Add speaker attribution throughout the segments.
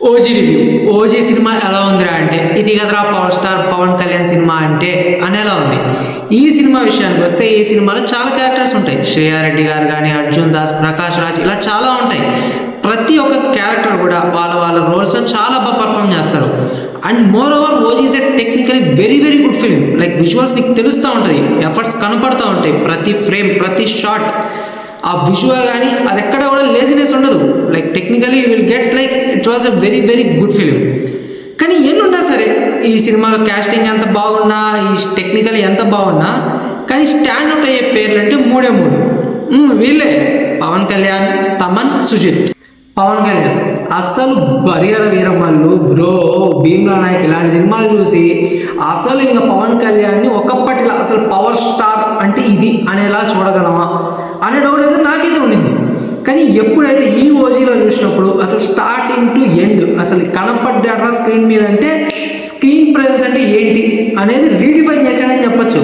Speaker 1: OG review. OG cinema ఎలా ఉందిరా అంటే, ఇది కదరా పవర్ స్టార్ పవన్ కళ్యాణ్ సినిమా అంటే అనేలా ఉంది. ఈ సినిమా విషయానికి వస్తే ఈ సినిమాలో చాలా క్యారెక్టర్స్ ఉంటాయి. శ్రేయారెడ్డి గారు కానీ, అర్జున్ దాస్, ప్రకాష్ రాజ్, ఇలా చాలా ఉంటాయి. ప్రతి ఒక్క క్యారెక్టర్ కూడా వాళ్ళ వాళ్ళ రోల్స్లో చాలా బాగా పర్ఫామ్ చేస్తారు. And more over OG is a technically very very good film. Like visuals నీకు తెలుస్తూ ఉంటుంది, ఎఫర్ట్స్ కనపడుతూ ఉంటాయి, ప్రతి ఫ్రేమ్ ప్రతి షాట్ ఆ విజువల్ కానీ అది ఎక్కడ కూడా లేజినెస్ ఉండదు. Like technically you will get like it was a very very good film. కానీ ఎన్నున్నా సరే ఈ సినిమాలో క్యాస్టింగ్ ఎంత బాగున్నా, ఈ టెక్నికల్ ఎంత బాగున్నా, కానీ స్టాండ్ అవుట్ అయ్యే పేర్లు అంటే మూడే మూడు. వీళ్ళే పవన్ కళ్యాణ్, తమన్, సుజిత్. పవన్ కళ్యాణ్ అస్సలు బరియర వీరమల్లు, బ్రో, భీమ్లా నాయక్ ఇలాంటి సినిమాలు చూసి అసలు ఇంకా పవన్ కళ్యాణ్ని ఒకప్పటిలా అసలు పవర్ స్టార్ అంటే ఇది అనేలా చూడగలమా అనే డౌట్ అయితే నాకైతే ఉండింది. కానీ ఎప్పుడైతే ఈ ఓజీలో చూసినప్పుడు అసలు స్టార్టింగ్ టు ఎండ్ అసలు కనపడ్డా స్క్రీన్ మీద అంటే స్క్రీన్ ప్రెజెన్స్ అంటే ఏంటి అనేది రీడిఫైన్ చేశాడని చెప్పొచ్చు.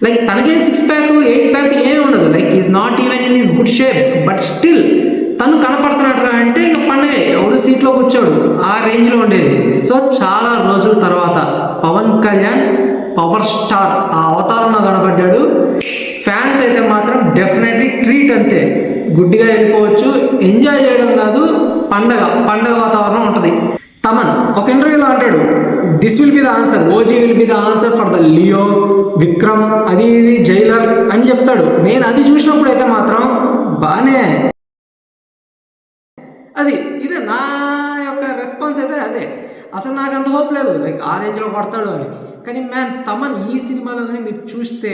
Speaker 1: లైక్ తనకే 6 ప్యాక్ 8 ప్యాక్ ఏమి ఉండదు. Like is not even in is good shape, but still తను కనపడుతున్నట్రా అంటే ఇక పండుగ ఎవడు సీట్లో కూర్చోడు ఆ రేంజ్లో ఉండేది. సో చాలా రోజుల తర్వాత పవన్ కళ్యాణ్ పవర్ స్టార్ ఆ అవతారంలో కనబడ్డాడు. ఫ్యాన్స్ అయితే మాత్రం డెఫినెట్లీ ట్రీట్ అంతే, గుడ్డిగా వెళ్ళిపోవచ్చు, ఎంజాయ్ చేయడం కాదు, పండగ వాతావరణం ఉంటుంది. తమన్ ఒక ఇంటర్వ్యూలో అంటాడు, this will be the answer, OG will be the answer for the Leo, Vikram, అది ఇది జైలర్ అని చెప్తాడు. నేను అది చూసినప్పుడు అయితే మాత్రం బాగానే అది ఇదే నా యొక్క రెస్పాన్స్ అయితే అదే. అసలు నాకు అంత హోప్ లేదు లైక్ ఆ రేంజ్లో కొడతాడు అని. కానీ మ్యాన్ తమన్ ఈ సినిమాలో కానీ మీరు చూస్తే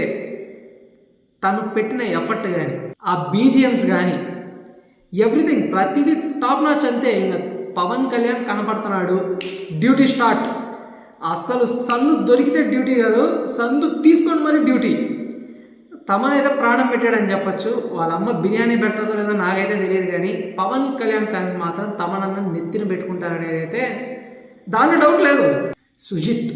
Speaker 1: తను పెట్టిన ఎఫర్ట్ కానీ ఆ బీజిఎమ్స్ కానీ ఎవ్రీథింగ్ ప్రతిదీ టాప్ నాచ్ అంతే. ఇంకా పవన్ కళ్యాణ్ కనపడుతున్నాడు, డ్యూటీ స్టార్ట్. అసలు సందు దొరికితే డ్యూటీ కాదు, సందు తీసుకొని మరి డ్యూటీ. తమనైతే ప్రాణం పెట్టాడని చెప్పొచ్చు. వాళ్ళ అమ్మ బిర్యానీ పెడతాదో లేదో నాకైతే తెలియదు, కానీ పవన్ కళ్యాణ్ ఫ్యాన్స్ మాత్రం తమనన్న నెత్తిన పెట్టుకుంటారనేది అయితే దానిలో డౌట్ లేదు. సుజిత్